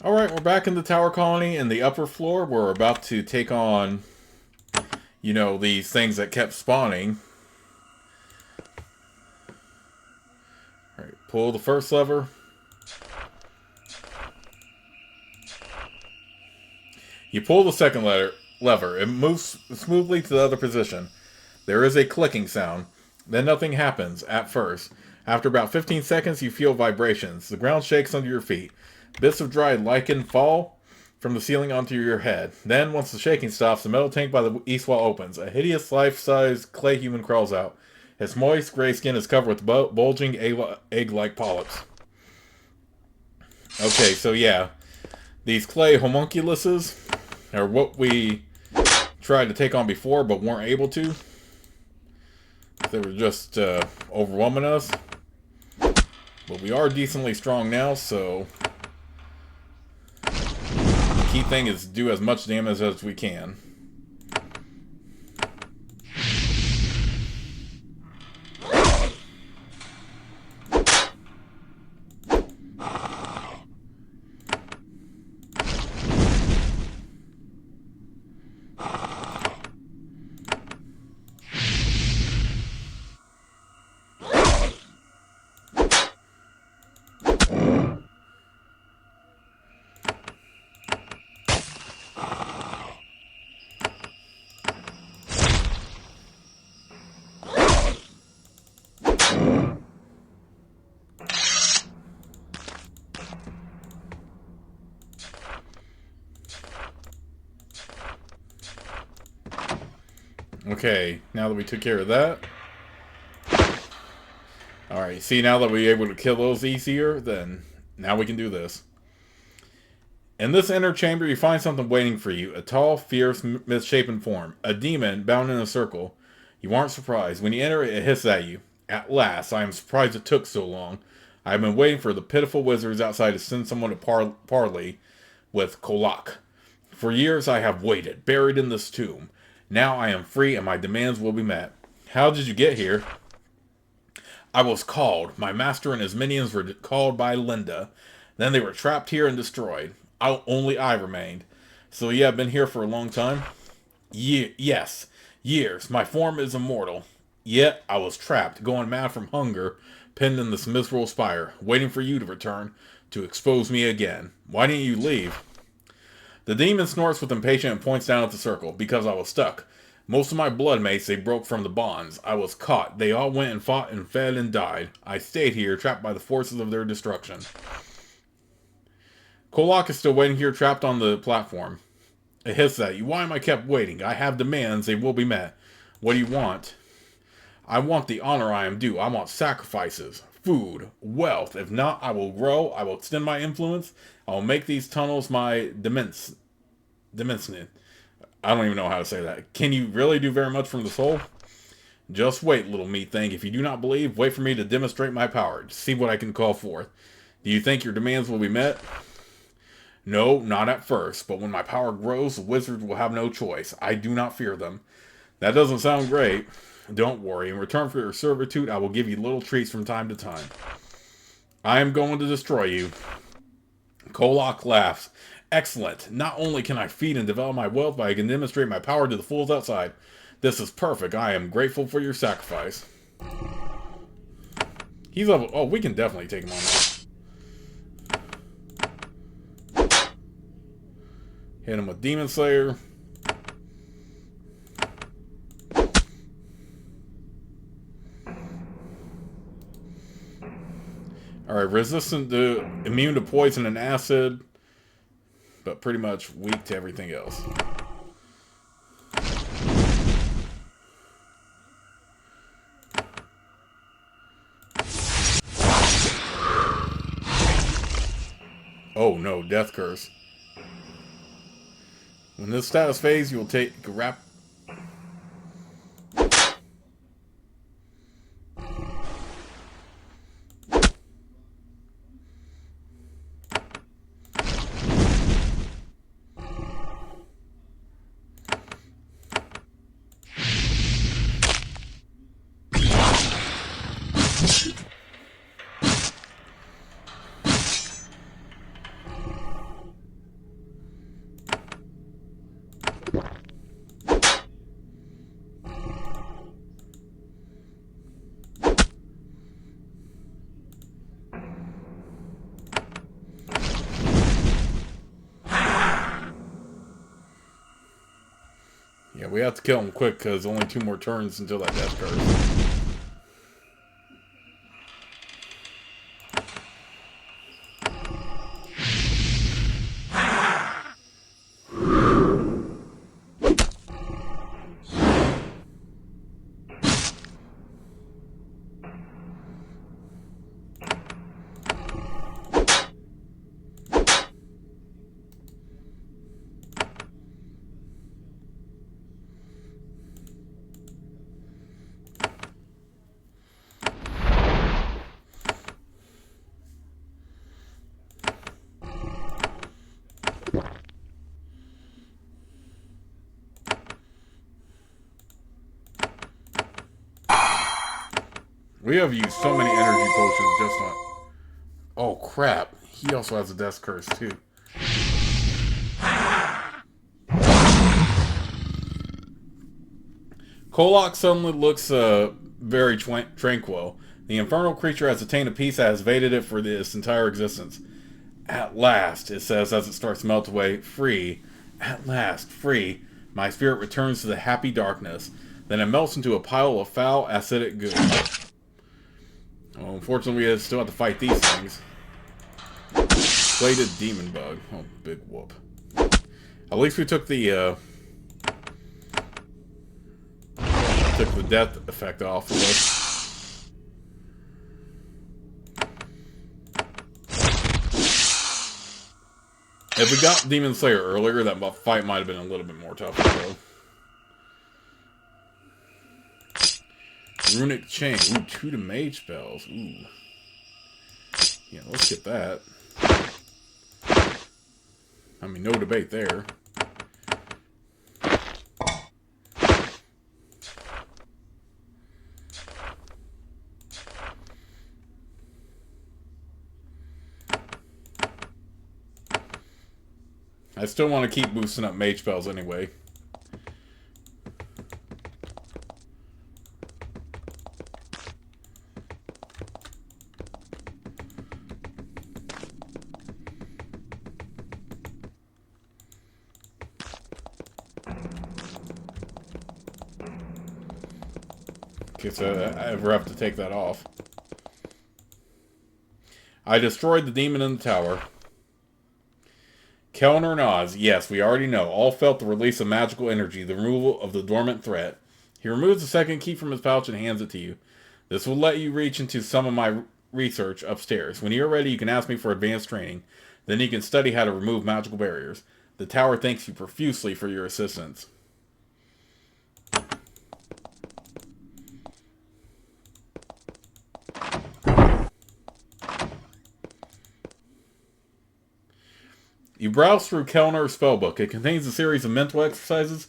Alright, we're back in the tower colony in the upper floor. We're about to take on, these things that kept spawning. Alright, pull the first lever. You pull the second lever. It moves smoothly to the other position. There is a clicking sound. Then nothing happens at first. After about 15 seconds, you feel vibrations. The ground shakes under your feet. Bits of dried lichen fall from the ceiling onto your head. Then, once the shaking stops, the metal tank by the east wall opens. A hideous life-size clay human crawls out. His moist gray skin is covered with bulging egg-like polyps. Okay, so yeah. These clay homunculuses are what we tried to take on before, but weren't able to. They were just overwhelming us. But we are decently strong now, so the key thing is do as much damage as we can. Okay, now that we took care of that. Alright, see, now that we're able to kill those easier, then now we can do this. In this inner chamber, you find something waiting for you. A tall, fierce, misshapen form. A demon bound in a circle. You aren't surprised. When you enter it, it hisses at you. At last, I am surprised it took so long. I have been waiting for the pitiful wizards outside to send someone to parley with Kolak. For years I have waited, buried in this tomb. Now I am free and my demands will be met. How did you get here? I was called. My master and his minions were called by Linda. Then they were trapped here and destroyed. Only I remained. So you have been here for a long time? Yes. Years. My form is immortal. Yet I was trapped, going mad from hunger, pinned in this miserable spire, waiting for you to return, to expose me again. Why didn't you leave? The demon snorts with impatience and points down at the circle. Because I was stuck. Most of my blood mates, they broke from the bonds. I was caught. They all went and fought and fed and died. I stayed here, trapped by the forces of their destruction. Kolak is still waiting here, trapped on the platform. It hisses at you. Why am I kept waiting? I have demands. They will be met. What do you want? I want the honor I am due. I want sacrifices. Food. Wealth. If not, I will grow. I will extend my influence. I will make these tunnels my dimension. I don't even know how to say that. Can you really do very much from the soul? Just wait, little meat thing. If you do not believe, wait for me to demonstrate my power. See what I can call forth. Do you think your demands will be met? No, not at first. But when my power grows, the wizards will have no choice. I do not fear them. That doesn't sound great. Don't worry. In return for your servitude, I will give you little treats from time to time. I am going to destroy you. Kolak laughs. Excellent. Not only can I feed and develop my wealth, but I can demonstrate my power to the fools outside. This is perfect. I am grateful for your sacrifice. He's level... Oh, we can definitely take him on now. Hit him with Demon Slayer. Alright, resistant to... immune to poison and acid. But pretty much weak to everything else. Oh no, Death Curse. When this status fades, you will take a rap. Yeah, we have to kill him quick because only 2 more turns until that death curse. We have used so many energy potions just on... Oh, crap. He also has a death curse, too. Kolok suddenly looks very tranquil. The infernal creature has attained a peace that has evaded it for its entire existence. At last, it says as it starts to melt away, free. At last, free. My spirit returns to the happy darkness. Then it melts into a pile of foul, acidic goo. Well, unfortunately, we still have to fight these things. Plated demon bug. Oh, big whoop. At least we took the death effect off of us. If we got Demon Slayer earlier, that fight might have been a little bit more tough, though. Runic Chain. Ooh, 2 to mage spells. Ooh. Yeah, let's get that. I mean, no debate there. I still want to keep boosting up mage spells anyway. Okay, so I ever have to take that off. I destroyed the demon in the tower. Kellner nods. Yes, we already know. All felt the release of magical energy, the removal of the dormant threat. He removes the second key from his pouch and hands it to you. This will let you reach into some of my research upstairs. When you're ready, you can ask me for advanced training. Then you can study how to remove magical barriers. The tower thanks you profusely for your assistance. You browse through Kellner's spellbook. It contains a series of mental exercises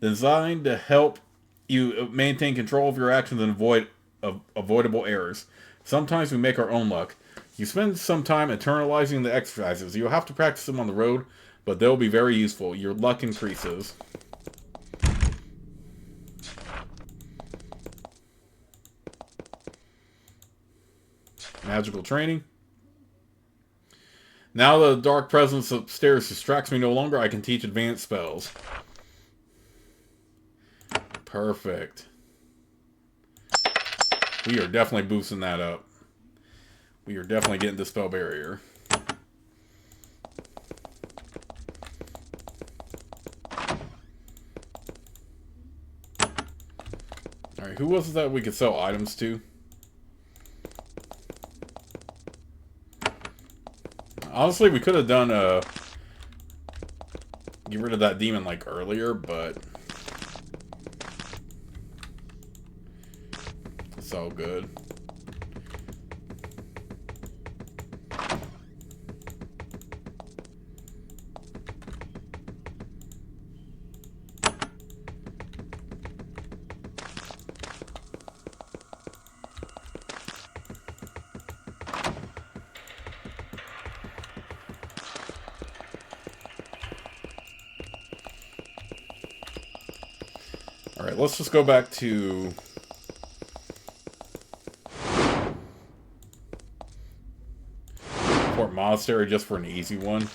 designed to help you maintain control of your actions and avoid avoidable errors. Sometimes we make our own luck. You spend some time internalizing the exercises. You'll have to practice them on the road, but they'll be very useful. Your luck increases. Magical training. Now the dark presence upstairs distracts me no longer, I can teach advanced spells. Perfect. We are definitely boosting that up. We are definitely getting the spell barrier. Alright, who was it that we could sell items to? Honestly, we could have done get rid of that demon like earlier, but it's all good. Alright, let's just go back to Fort Monastery just for an easy one.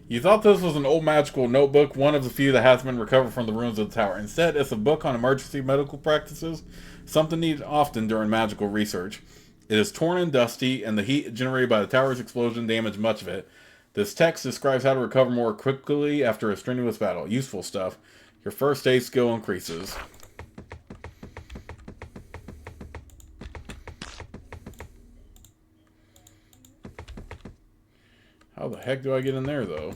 You thought this was an old magical notebook, one of the few that has been recovered from the ruins of the tower. Instead, it's a book on emergency medical practices, something needed often during magical research. It is torn and dusty, and the heat generated by the tower's explosion damaged much of it. This text describes how to recover more quickly after a strenuous battle. Useful stuff. Your first aid skill increases. How the heck do I get in there, though?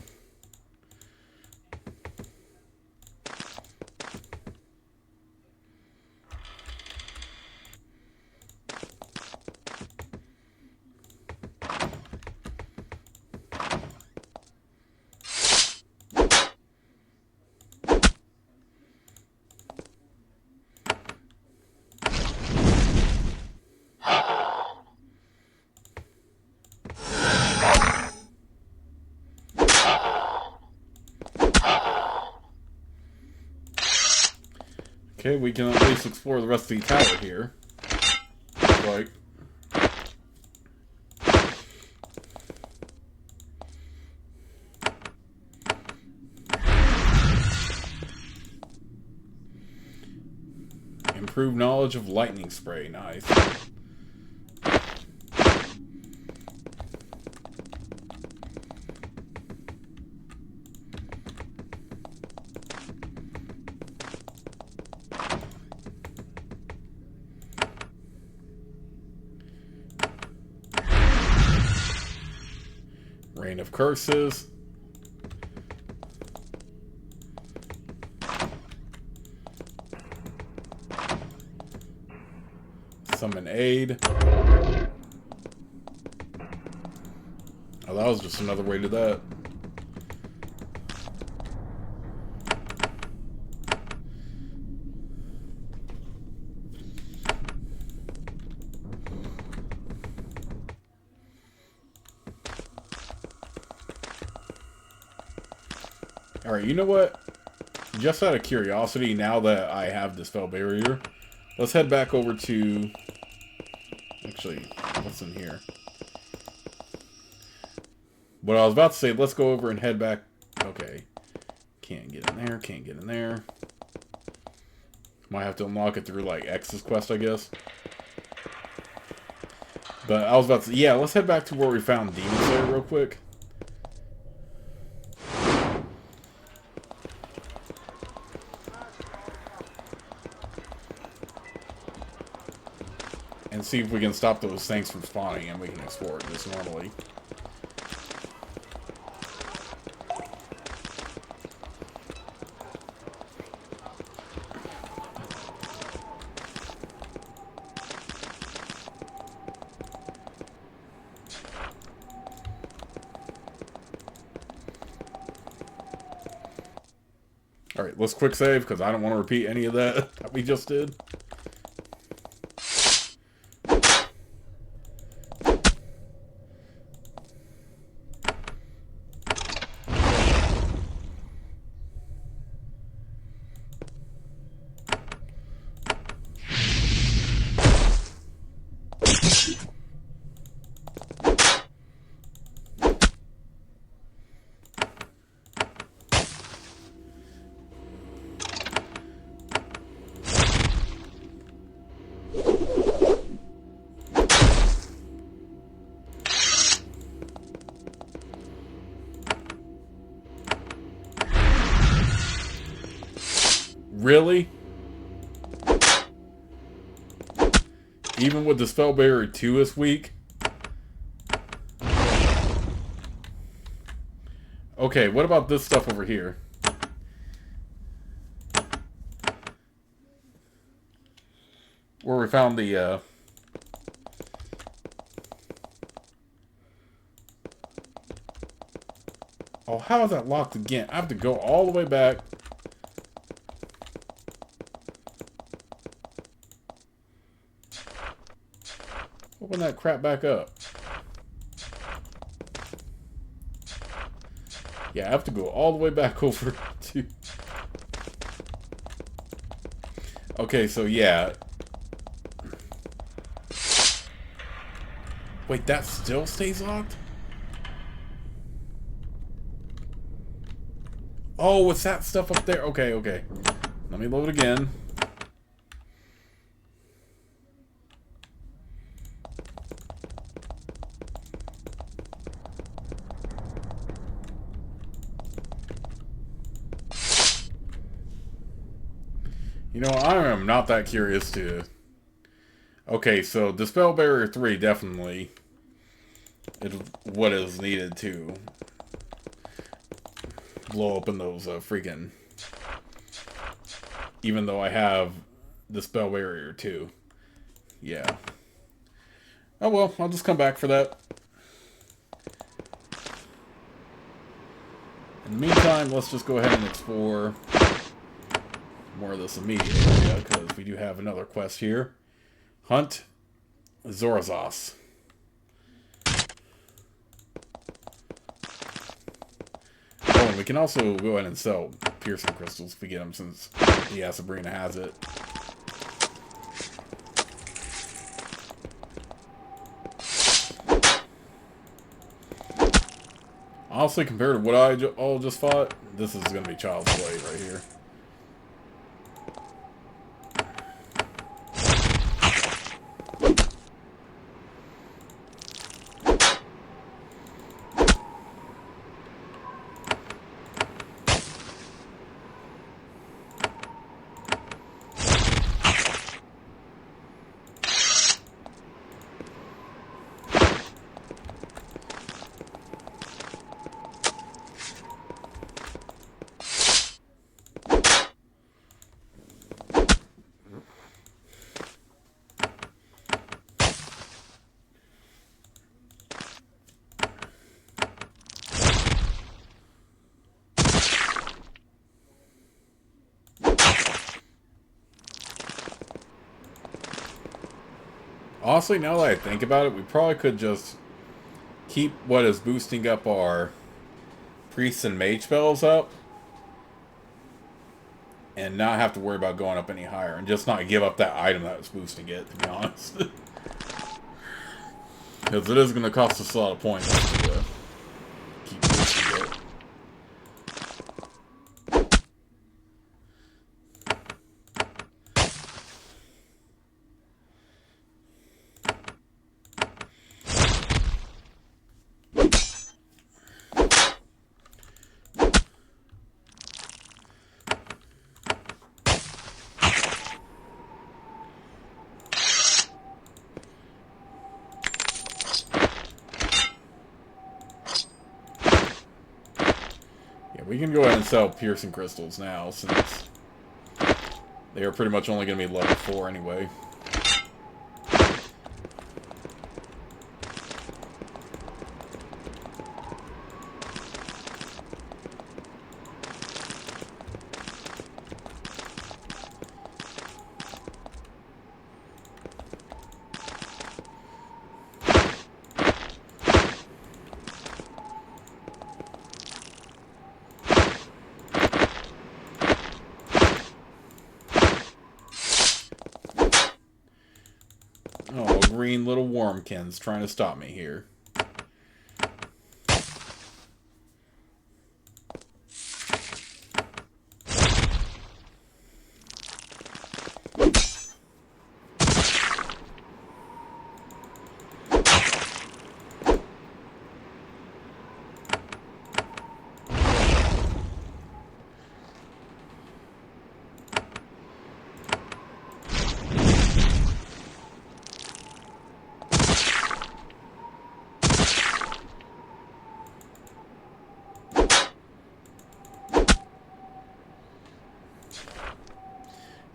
Okay, we can at least explore the rest of the tower here. Like, improved knowledge of lightning spray. Nice. Rain of curses. Summon aid. Oh, that was just another way to that. Alright, you know what? Just out of curiosity, now that I have the spell barrier, let's head back over to... Actually, what's in here? What I was about to say, let's go over and head back... Okay. Can't get in there, can't get in there. Might have to unlock it through, like, X's quest, I guess. But I was about to say, yeah, let's head back to where we found Demon Slayer real quick. And see if we can stop those things from spawning and we can explore it just normally. Alright, let's quick save because I don't want to repeat any of that we just did. Really? Even with the spell barrier 2 this week? Okay, what about this stuff over here? Where we found the, Oh, how is that locked again? I have to go all the way back. Open that crap back up. Yeah, I have to go all the way back over to... Okay, so yeah. Wait, that still stays locked? Oh, what's that stuff up there? Okay, okay. Let me load again. You know, I am not that curious to... Okay, so Dispel Barrier 3 definitely is what is needed to blow open those freaking... Even though I have Dispel Barrier 2. Yeah. Oh well, I'll just come back for that. In the meantime, let's just go ahead and explore more of this immediate area, because we do have another quest here. Hunt Zorazos. Oh, and we can also go ahead and sell piercing crystals if we get them, since Sabrina has it. Honestly, compared to what I all just fought, this is going to be child's play right here. Honestly, now that I think about it, we probably could just keep what is boosting up our priests and mage spells up, and not have to worry about going up any higher, and just not give up that item that was boosting it, to be honest. Because it is going to cost us a lot of points to keep boosting it. We can go ahead and sell piercing crystals now, since they are pretty much only going to be level 4 anyway. Oh, green little wormkins trying to stop me here.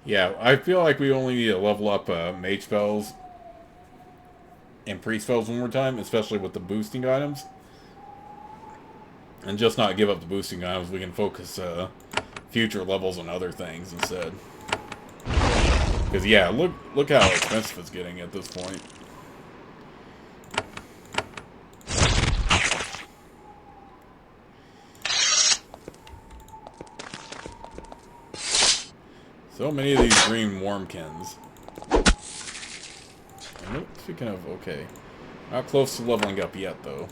Yeah, I feel like we only need to level up mage spells and priest spells one more time, especially with the boosting items. And just not give up the boosting items, we can focus future levels on other things instead. Because yeah, look how expensive it's getting at this point. So many of these green wormkins. And speaking of, okay. Not close to leveling up yet, though.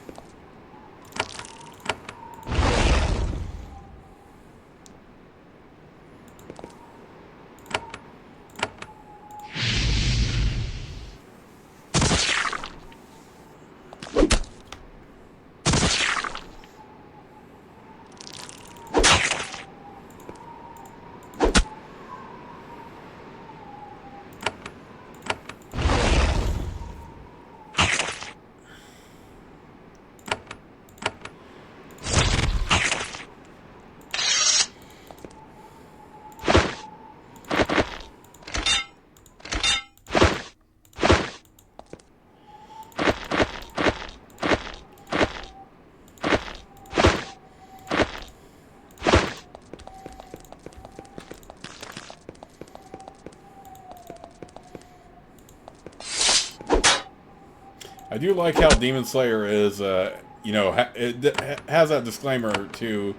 I do like how Demon Slayer is, it has that disclaimer too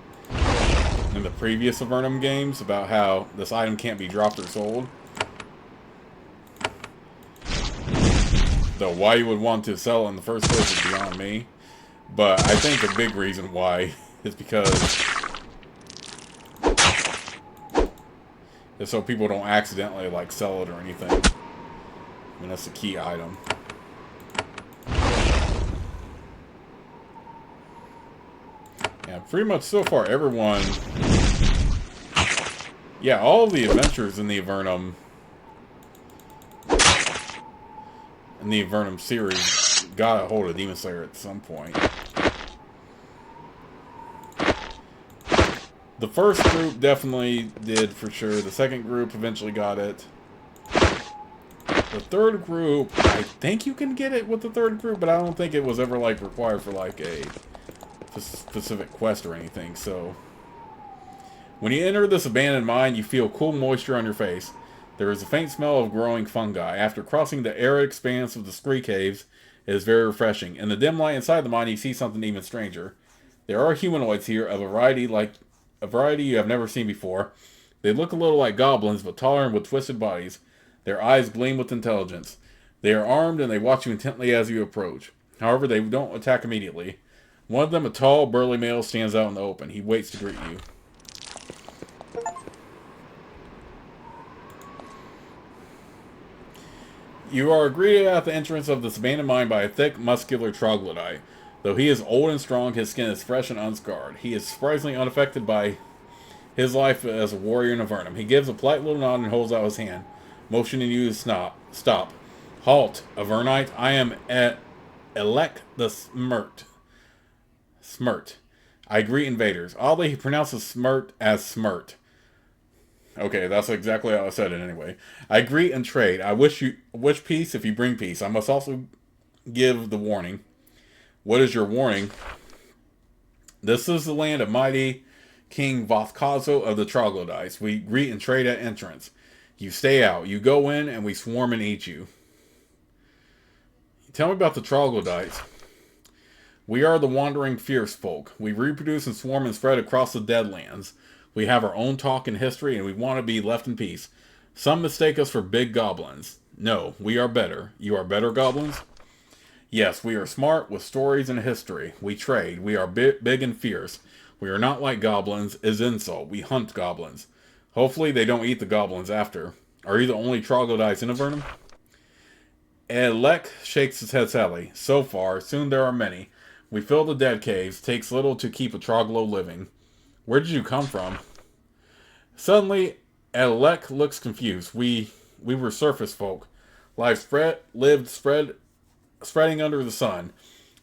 in the previous Avernum games about how this item can't be dropped or sold. Though why you would want to sell it in the first place is beyond me. But I think a big reason why is because it's so people don't accidentally like sell it or anything. I mean, that's the key item. Yeah, pretty much so far everyone... Yeah, all of the adventures in the Avernum series got a hold of Demon Slayer at some point. The first group definitely did for sure. The second group eventually got it. The third group, I think you can get it with the third group, but I don't think it was ever like required for like a specific quest or anything. So when you enter this abandoned mine, you feel cool moisture on your face. There is a faint smell of growing fungi. After crossing the arid expanse of the scree caves, it is very refreshing. In the dim light inside the mine, you see something even stranger. There are humanoids here, of a variety you have never seen before. They look a little like goblins, but taller and with twisted bodies. Their eyes gleam with intelligence. They are armed and they watch you intently as you approach. However, they don't attack immediately. One of them, a tall, burly male, stands out in the open. He waits to greet you. You are greeted at the entrance of this abandoned mine by a thick, muscular troglodyte. Though he is old and strong, his skin is fresh and unscarred. He is surprisingly unaffected by his life as a warrior in Avernum. He gives a polite little nod and holds out his hand, motioning you to stop. Halt, Avernite. I am Elec the Smirt. I greet invaders. Oddly, he pronounces Smirt as Smirt. Okay, that's exactly how I said it anyway. I greet and trade. I wish peace if you bring peace. I must also give the warning. What is your warning? This is the land of mighty King Vothkazo of the Troglodytes. We greet and trade at entrance. You stay out. You go in and we swarm and eat you. Tell me about the Troglodytes. We are the wandering fierce folk. We reproduce and swarm and spread across the Deadlands. We have our own talk and history, and we want to be left in peace. Some mistake us for big goblins. No, we are better. You are better goblins? Yes, we are smart, with stories and history. We trade. We are big and fierce. We are not like goblins. Is insult. We hunt goblins. Hopefully they don't eat the goblins after. Are you the only troglodytes in Avernum? Elec shakes his head sadly. So far, soon there are many. We fill the dead caves. Takes little to keep a troglo living. Where did you come from? Suddenly, Elec looks confused. We were surface folk. Life spreading under the sun.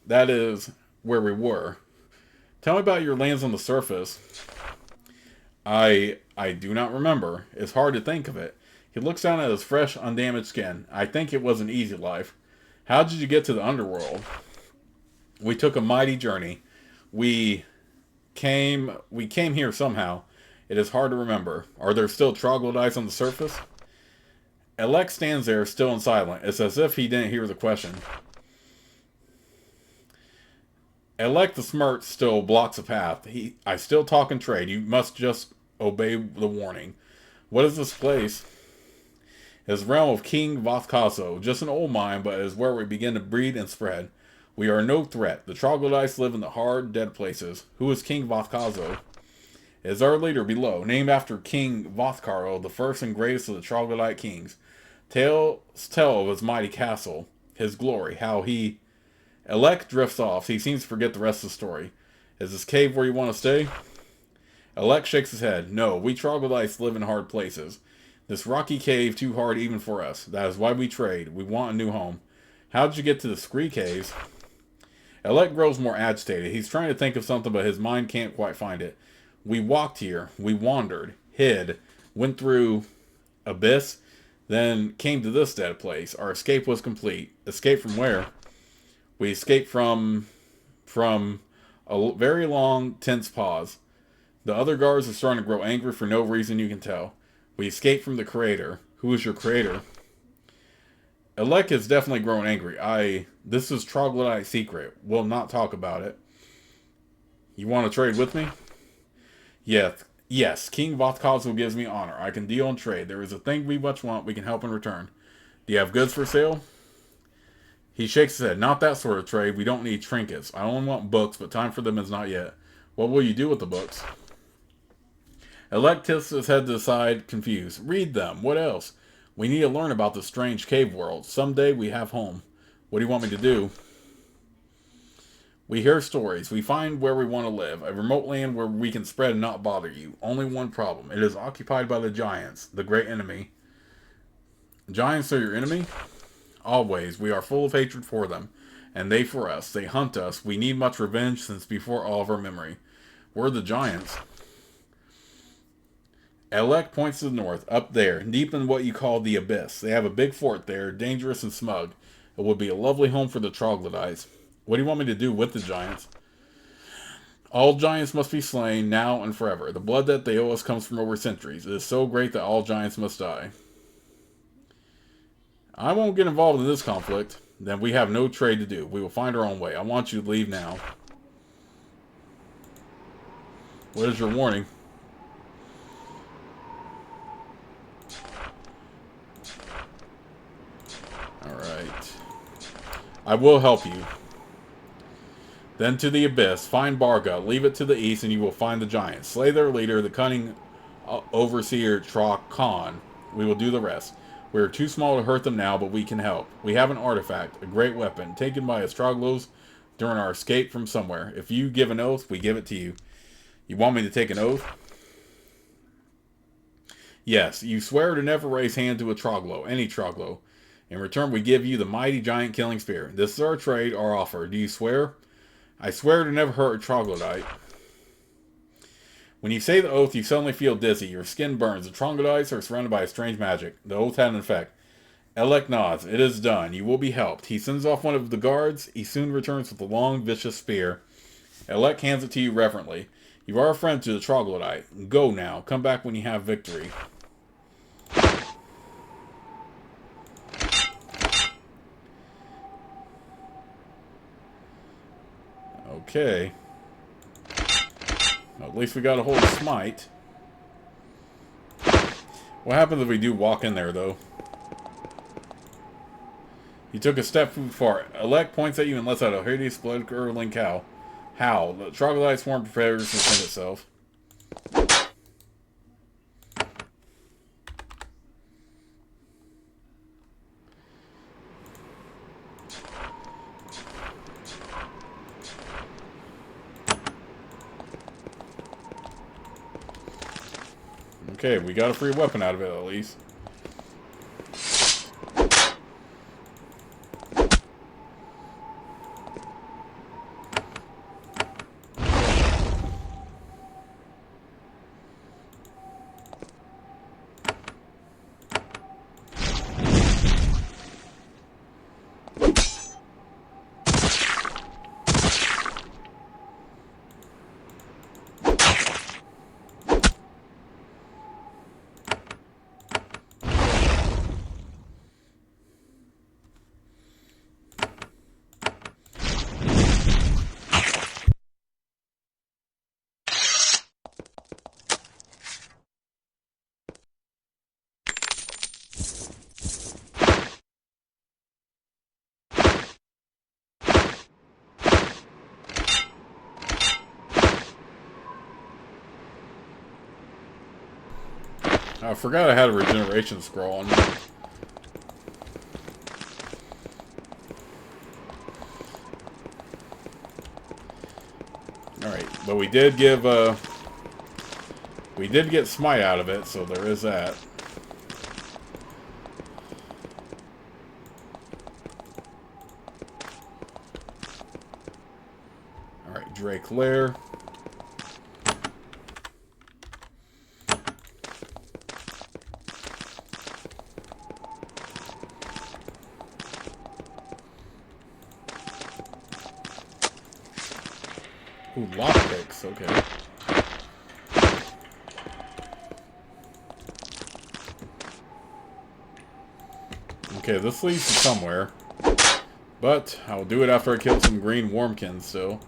That is where we were. Tell me about your lands on the surface. I do not remember. It's hard to think of it. He looks down at his fresh, undamaged skin. I think it was an easy life. How did you get to the underworld? We took a mighty journey. We came here somehow. It is hard to remember. Are there still troglodytes on the surface? Elec stands there, still and silent. It's as if he didn't hear the question. Elec the Smirt still blocks a path. I still talk and trade. You must just obey the warning. What is this place? It is the realm of King Vothkazo. Just an old mine, but it is where we begin to breed and spread. We are no threat. The troglodytes live in the hard, dead places. Who is King Vothkazo? It is our leader below, named after King Vothkaro, the first and greatest of the troglodyte kings. Tales tell of his mighty castle, his glory, how he... Elec drifts off. He seems to forget the rest of the story. Is this cave where you want to stay? Elec shakes his head. No, we troglodytes live in hard places. This rocky cave too hard even for us. That is why we trade. We want a new home. How did you get to the scree caves? Elec grows more agitated. He's trying to think of something, but his mind can't quite find it. We walked here. We wandered. Hid. Went through abyss. Then came to this dead place. Our escape was complete. Escape from where? We escaped from a very long, tense pause. The other guards are starting to grow angry for no reason you can tell. We escaped from the creator. Who is your creator? Elec has definitely grown angry. This is troglodyte secret. We'll not talk about it. You want to trade with me? Yes. King Vothkozil gives me honor. I can deal and trade. There is a thing we much want. We can help in return. Do you have goods for sale? He shakes his head. Not that sort of trade. We don't need trinkets. I only want books, but time for them is not yet. What will you do with the books? Elec tilts his head to the side, confused. Read them. What else? We need to learn about the strange cave world. Someday we have home. What do you want me to do? We hear stories. We find where we want to live. A remote land where we can spread and not bother you. Only one problem. It is occupied by the giants, the great enemy. Giants are your enemy? Always. We are full of hatred for them. And they for us. They hunt us. We need much revenge since before all of our memory. We're the giants. Elec points to the north, up there, deep in what you call the abyss. They have a big fort there, dangerous and smug. It would be a lovely home for the troglodytes. What do you want me to do with the giants? All giants must be slain, now and forever. The blood that they owe us comes from over centuries. It is so great that all giants must die. I won't get involved in this conflict. Then we have no trade to do. We will find our own way. I want you to leave now. What is your warning? Alright. I will help you. Then to the abyss. Find Barga. Leave it to the east and you will find the giants. Slay their leader, the cunning overseer Khan. We will do the rest. We are too small to hurt them now, but we can help. We have an artifact, a great weapon, taken by us Troglos during our escape from somewhere. If you give an oath, we give it to you. You want me to take an oath? Yes, you swear to never raise hand to a Troglo, any Troglo. In return, we give you the mighty giant killing spear. This is our trade, our offer. Do you swear? I swear to never hurt a troglodyte. When you say the oath, you suddenly feel dizzy. Your skin burns. The troglodytes are surrounded by a strange magic. The oath had an effect. Elec nods. It is done. You will be helped. He sends off one of the guards. He soon returns with a long, vicious spear. Elec hands it to you reverently. You are a friend to the troglodyte. Go now. Come back when you have victory. Okay. Well, at least we got a hold of Smite. What happens if we do walk in there, though? You took a step too far. Elec points at you and lets out a hideous blood-curdling howl. Howl. The troglodyte swarm prepares to defend itself. Okay, we got a free weapon out of it, at least. I forgot I had a regeneration scroll on me. Alright, but we did give, we did get Smite out of it, so there is that. Alright, Drake Lair. Ooh, lockpicks, okay. Okay, this leads to somewhere. But I'll do it after I kill some green wormkins still.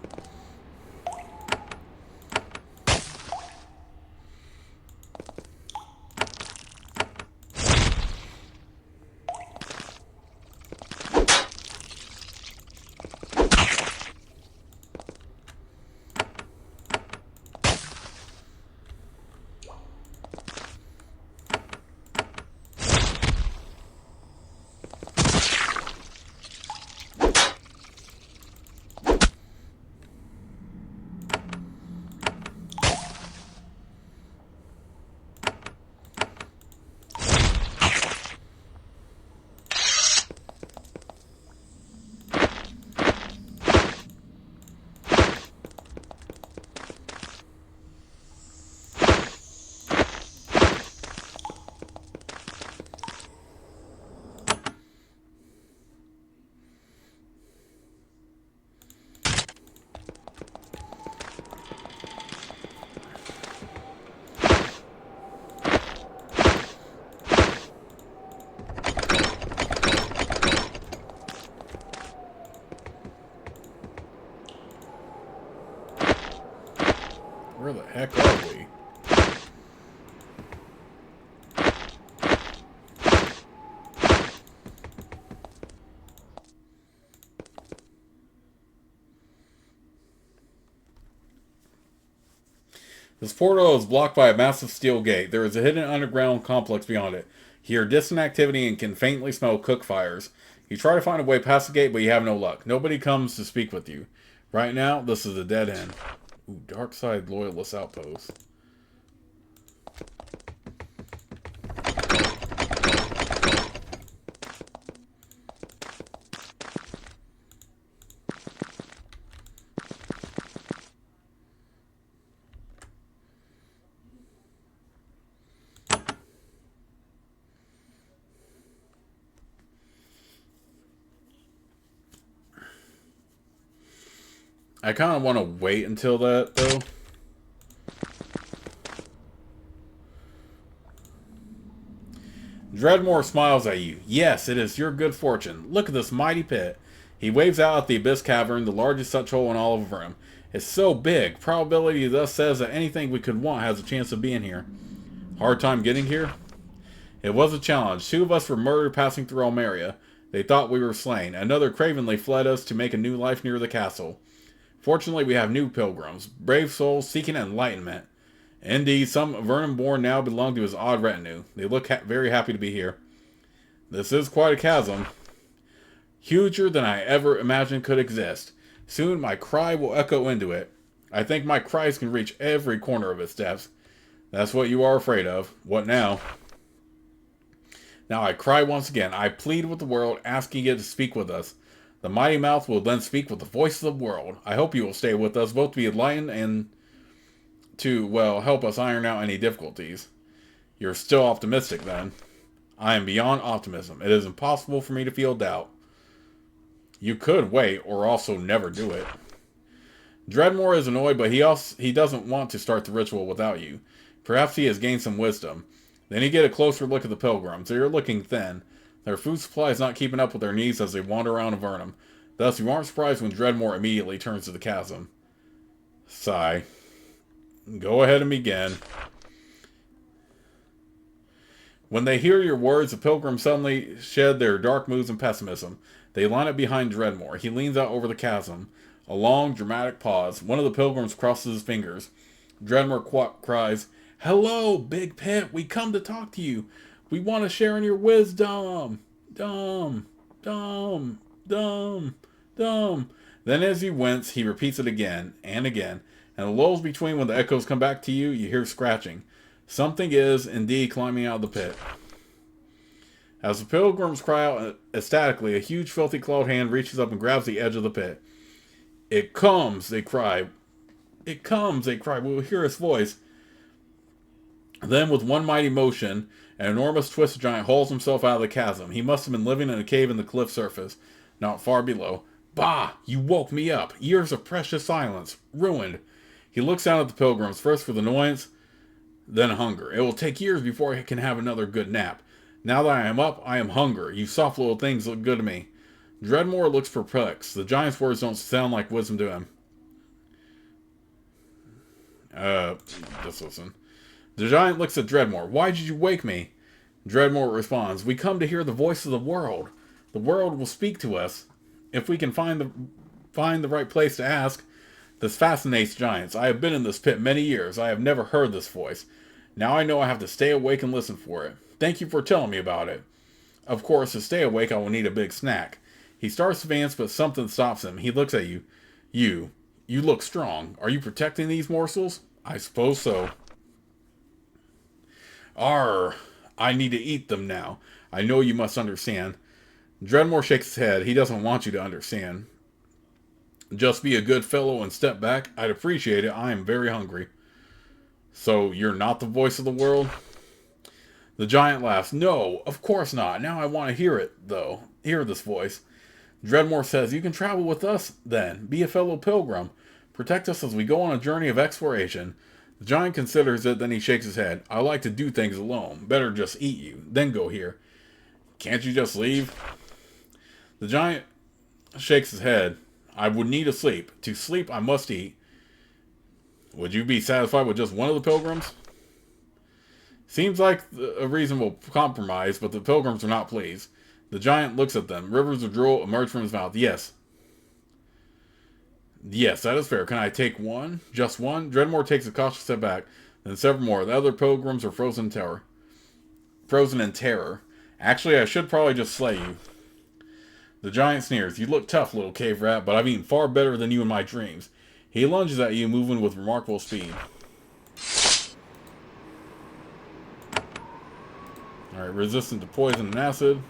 Where the heck are we? This portal is blocked by a massive steel gate. There is a hidden underground complex beyond it. You hear distant activity and can faintly smell cook fires. You try to find a way past the gate, but you have no luck. Nobody comes to speak with you. Right now, this is a dead end. Ooh, Dark Side Loyalist Outpost. I kind of want to wait until that, though. Dreadmore smiles at you. Yes, it is your good fortune. Look at this mighty pit. He waves out at the Abyss Cavern, the largest such hole in all of Avernum. It's so big. Probability thus says that anything we could want has a chance of being here. Hard time getting here? It was a challenge. 2 of us were murdered passing through Almeria. They thought we were slain. Another cravenly fled us to make a new life near the castle. Fortunately, we have new pilgrims, brave souls seeking enlightenment. Indeed, some Avernum-born now belong to his odd retinue. They look very happy to be here. This is quite a chasm. Huger than I ever imagined could exist. Soon my cry will echo into it. I think my cries can reach every corner of its depths. That's what you are afraid of. What now? Now I cry once again. I plead with the world, asking it to speak with us. The mighty mouth will then speak with the voice of the world. I hope you will stay with us, both to be enlightened and to, well, help us iron out any difficulties. You're still optimistic, then. I am beyond optimism. It is impossible for me to feel doubt. You could wait, or also never do it. Dreadmore is annoyed, but he doesn't want to start the ritual without you. Perhaps he has gained some wisdom. Then you get a closer look at the pilgrims. They are looking thin. Their food supply is not keeping up with their needs as they wander around Avernum. Thus, you aren't surprised when Dreadmore immediately turns to the chasm. Sigh. Go ahead and begin. When they hear your words, the pilgrims suddenly shed their dark moods and pessimism. They line up behind Dreadmore. He leans out over the chasm. A long, dramatic pause. One of the pilgrims crosses his fingers. Dreadmore cries, "Hello, Big Pit. We come to talk to you. We want to share in your wisdom. Dumb, dumb, dumb, dumb." Then as he wince, he repeats it again and again. And the lulls between when the echoes come back to you, you hear scratching. Something is, indeed, climbing out of the pit. As the pilgrims cry out ecstatically, a huge filthy clawed hand reaches up and grabs the edge of the pit. "It comes," they cry. "It comes," they cry. We will hear his voice. Then, with one mighty motion, an enormous twisted giant hauls himself out of the chasm. He must have been living in a cave in the cliff surface, not far below. "Bah! You woke me up. Years of precious silence. Ruined." He looks down at the pilgrims, first with annoyance, then hunger. "It will take years before I can have another good nap. Now that I am up, I am hungry. You soft little things look good to me. Dreadmore looks perplexed. The giant's words don't sound like wisdom to him. Just listen. The giant looks at Dreadmore. Why did you wake me? Dreadmore responds, we come to hear the voice of the world. The world will speak to us. If we can find the right place to ask. This fascinates giants. I have been in this pit many years. I have never heard this voice. Now I know I have to stay awake and listen for it. Thank you for telling me about it. Of course, to stay awake I will need a big snack. He starts to advance, but something stops him. He looks at you. You look strong. Are you protecting these morsels? I suppose so. Arr, I need to eat them now. I know you must understand. Dreadmore shakes his head. He doesn't want you to understand. Just be a good fellow and step back. I'd appreciate it. I am very hungry. So, you're not the voice of the world? The giant laughs. No, of course not. Now I want to hear it, though. Hear this voice. Dreadmore says, you can travel with us, then. Be a fellow pilgrim. Protect us as we go on a journey of exploration. The giant considers it, then he shakes his head. I like to do things alone. Better just eat you, then go here. Can't you just leave? The giant shakes his head. I would need to sleep. To sleep, I must eat. Would you be satisfied with just one of the pilgrims? Seems like a reasonable compromise, but the pilgrims are not pleased. The giant looks at them. Rivers of drool emerge from his mouth. Yes. Yes, that is fair. Can I take one? Just one? Dreadmore takes a cautious step back. Then several more. The other pilgrims are frozen in terror. Actually, I should probably just slay you. The giant sneers. You look tough, little cave rat, but I've eaten far better than you in my dreams. He lunges at you, moving with remarkable speed. Alright, resistant to poison and acid.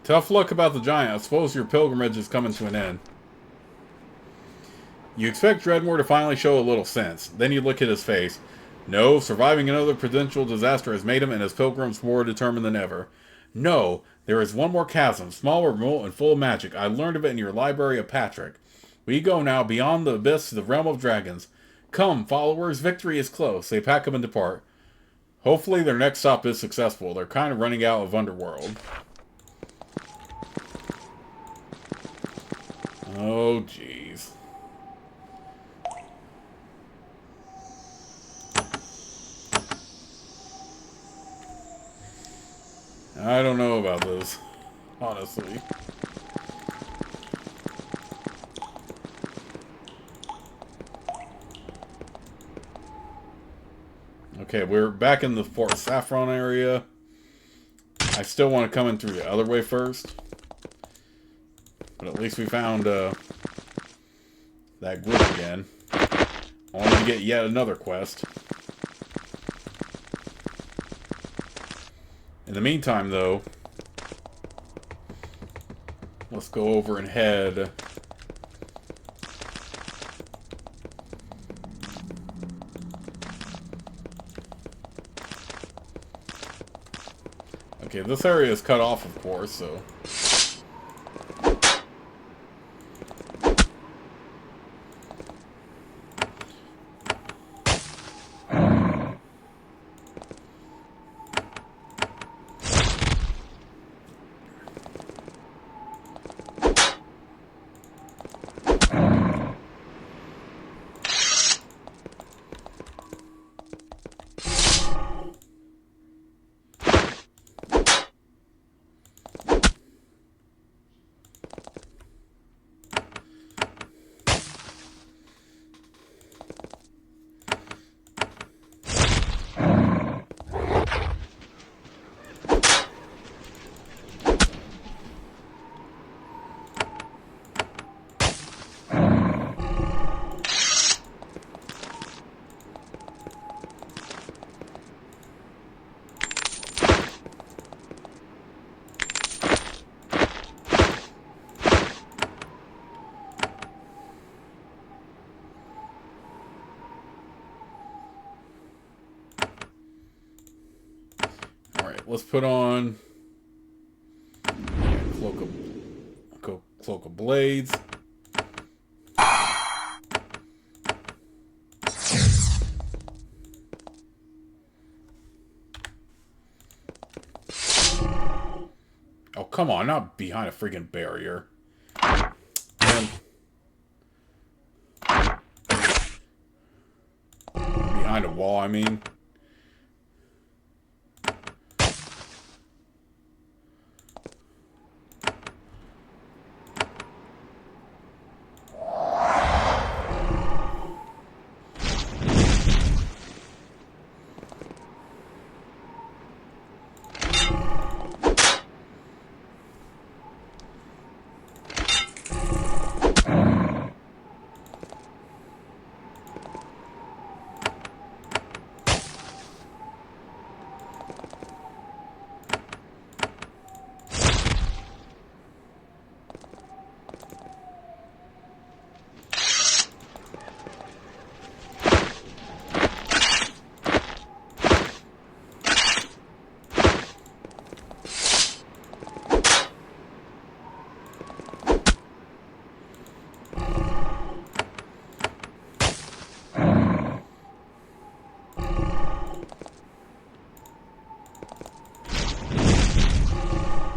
Tough luck about the giant. I suppose your pilgrimage is coming to an end. You expect Dreadmore to finally show a little sense. Then you look at his face. No, surviving another potential disaster has made him and his pilgrims more determined than ever. No, there is one more chasm, small, remote, and full of magic. I learned of it in your library of Patrick. We go now beyond the abyss to the realm of dragons. Come, followers, victory is close. They pack up and depart. Hopefully their next stop is successful. They're kind of running out of Underworld. Oh, jeez. I don't know about this, honestly. Okay, we're back in the Fort Saffron area. I still want to come in through the other way first. But at least we found that group again. I want to get yet another quest. In the meantime, though, let's go over and head... Okay, this area is cut off, of course, so... Let's put on cloak of blades. Oh, come on, not behind a freaking barrier. Man. Behind a wall, I mean.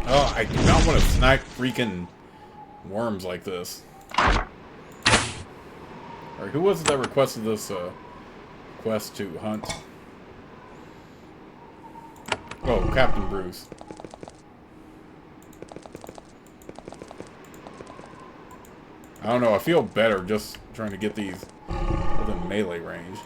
Oh, I do not want to snipe freaking worms like this. Alright, who was it that requested this quest to hunt? Oh, Captain Bruce. I don't know, I feel better just trying to get these within melee range.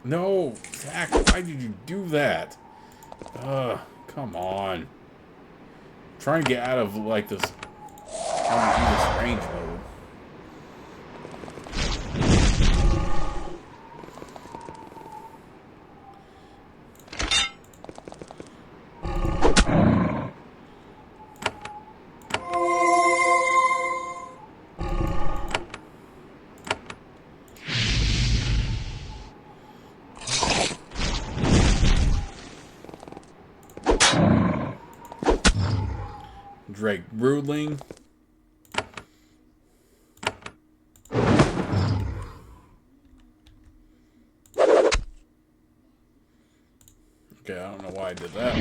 No, Zach, why did you do that? Come on. I'm trying to get out of, like, this... trying to do this range mode. Drake Broodling. Okay, I don't know why I did that.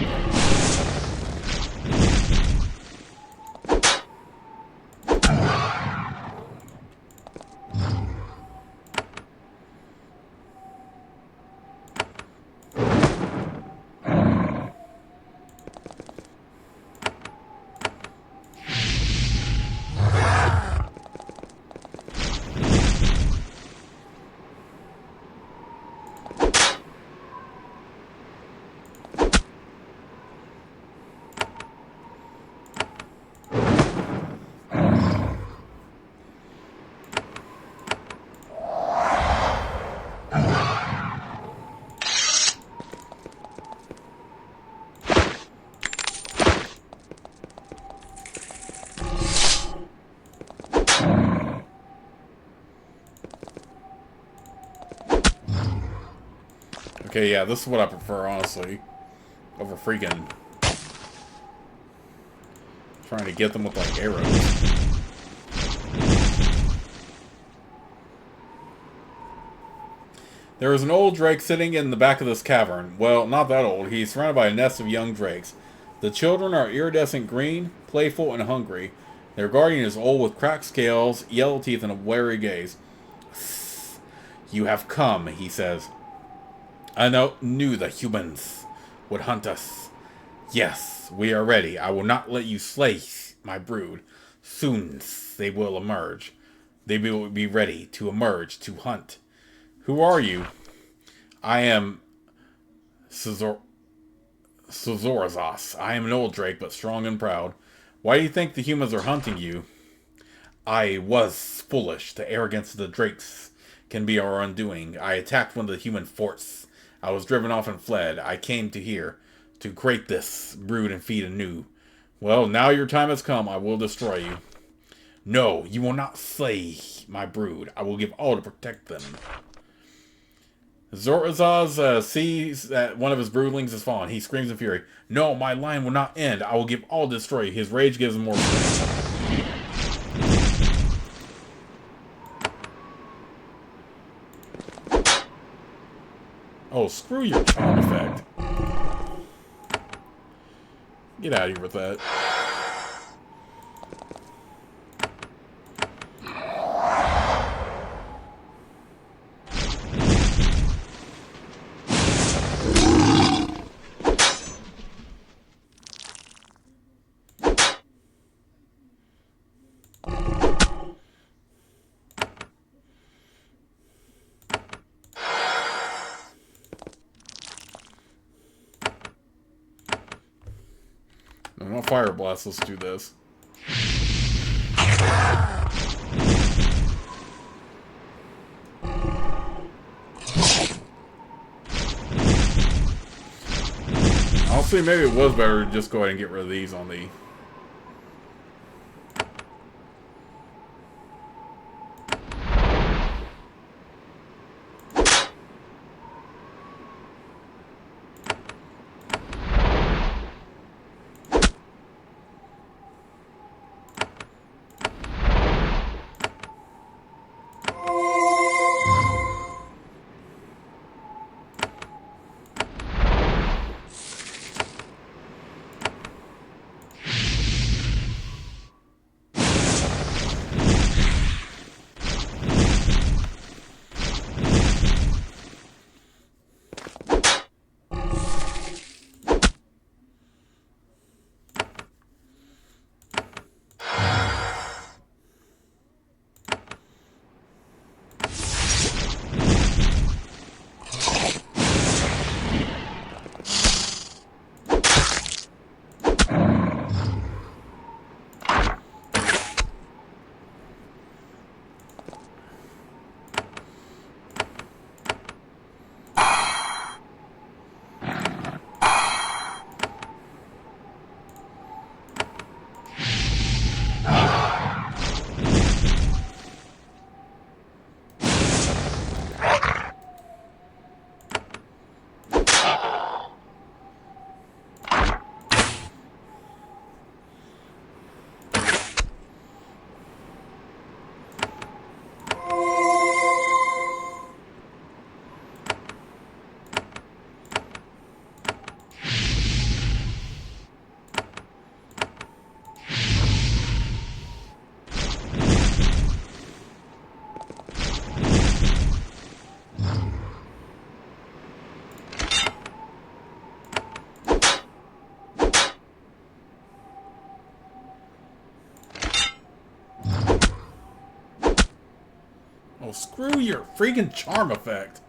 Okay, yeah, this is what I prefer, honestly. Over freaking trying to get them with, like, arrows. There is an old drake sitting in the back of this cavern. Well, not that old. He's surrounded by a nest of young drakes. The children are iridescent green, playful, and hungry. Their guardian is old with cracked scales, yellow teeth, and a wary gaze. You have come, he says. I knew the humans would hunt us. Yes, we are ready. I will not let you slay my brood. Soon they will emerge. They will be ready to emerge to hunt. Who are you? I am Suzorazos. I am an old drake, but strong and proud. Why do you think the humans are hunting you? I was foolish. The arrogance of the drakes can be our undoing. I attacked one of the human forts. I was driven off and fled. I came to here, to create this, brood and feed anew. Well, now your time has come. I will destroy you. No, you will not slay my brood. I will give all to protect them. Zorazaz sees that one of his broodlings is fallen. He screams in fury. No, my line will not end. I will give all to destroy you. His rage gives him more strength. Oh, screw your charm effect. Get out of here with that. No, not fire blast. Let's do this. Honestly, maybe it was better to just go ahead and get rid of these on the... Oh, screw your freaking charm effect.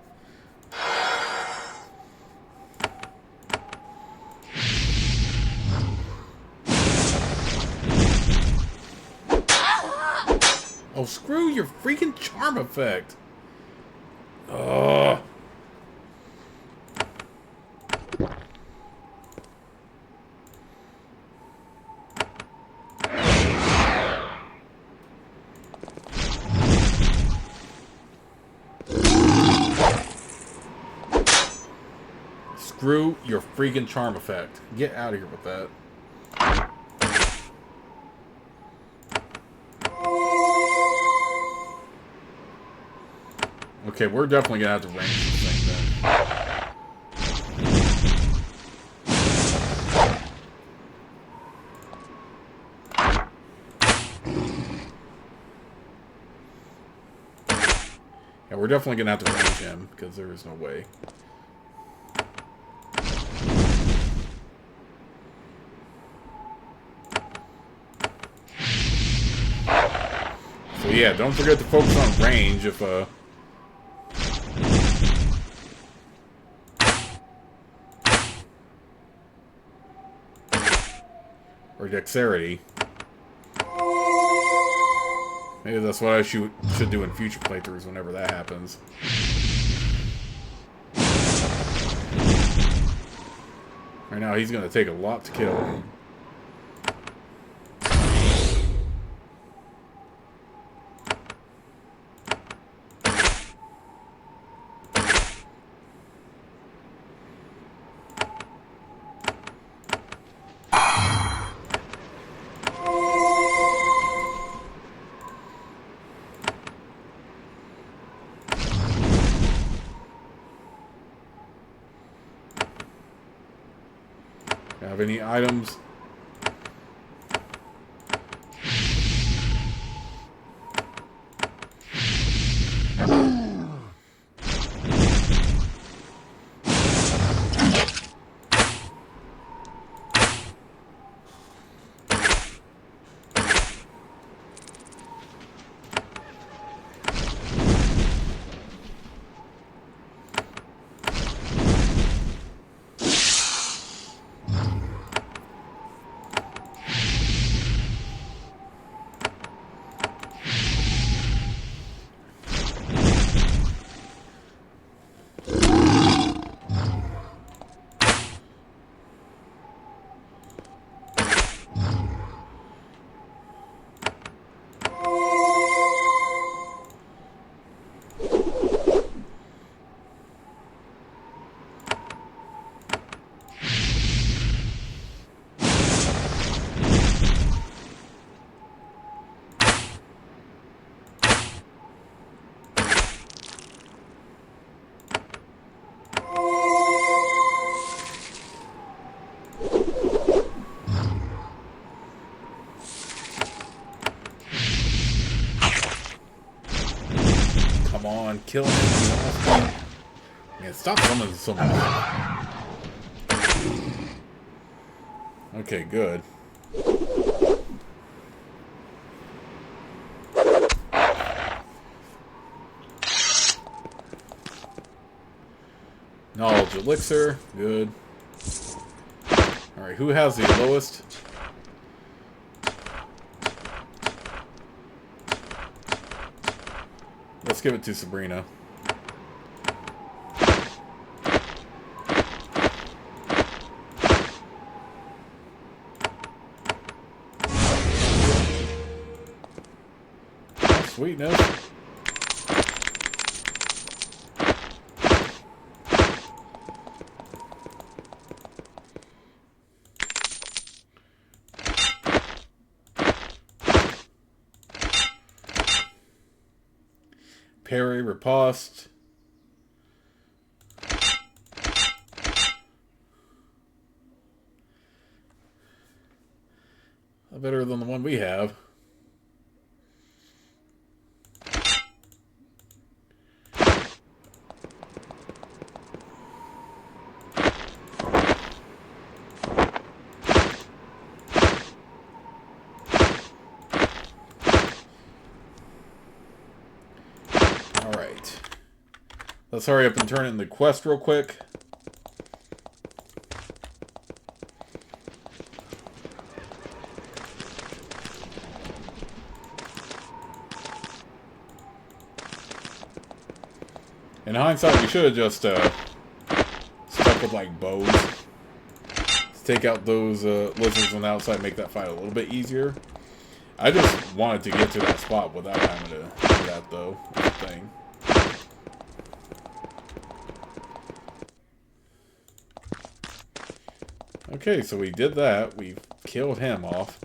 Oh, screw your freaking charm effect. Ugh. Screw your freaking charm effect. Get out of here with that. Okay, we're definitely gonna have to range this thing then. Yeah, we're definitely gonna have to range him, because there is no way. So yeah, don't forget to focus on range if or dexterity. Maybe that's what I should do in future playthroughs whenever that happens. Right now, he's going to take a lot to kill. Have any items? Come on, kill him. Man, stop summoning so much. Okay, good. Knowledge elixir, good. Alright, who has the lowest? Let's give it to Sabrina. Oh, sweetness. Parry, riposte. Better than the one we have. Alright. Let's hurry up and turn in the quest real quick. In hindsight, we should have just stuck with like bows to take out those lizards on the outside, make that fight a little bit easier. I just wanted to get to that spot without having to do that, though. That's the thing. Okay, so we did that. We killed him off.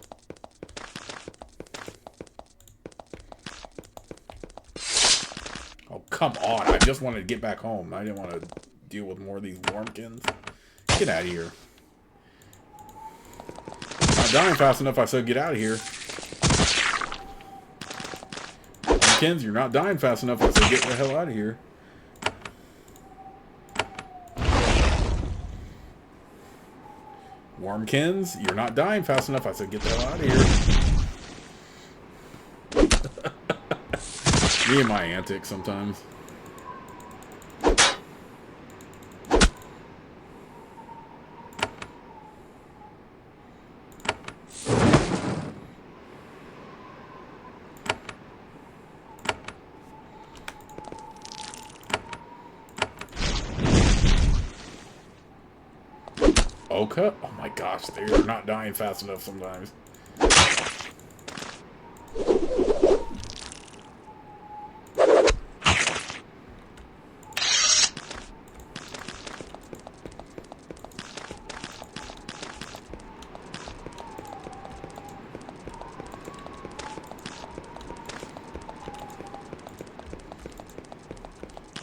Oh, come on. I just wanted to get back home. I didn't want to deal with more of these wormkins. Get out of here. Not dying fast enough, I said get out of here. Wormkins, you're not dying fast enough, I said get the hell out of here. Wormkins, you're not dying fast enough, I said get the hell out of here. Me and my antics sometimes. Okay. Oh my gosh, they're not dying fast enough sometimes.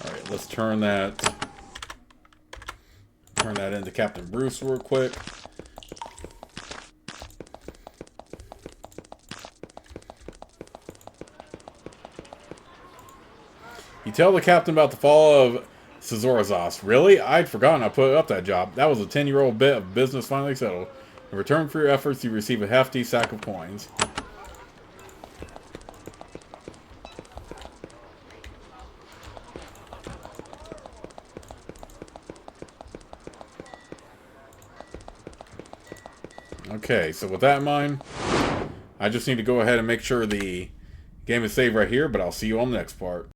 Alright, let's turn that into Captain Bruce real quick. You tell the captain about the fall of Cesarizos. Really? I'd forgotten I put up that job. That was a 10-year-old bit of business finally settled. In return for your efforts, you receive a hefty sack of coins. Okay, so with that in mind, I just need to go ahead and make sure the game is saved right here, but I'll see you on the next part.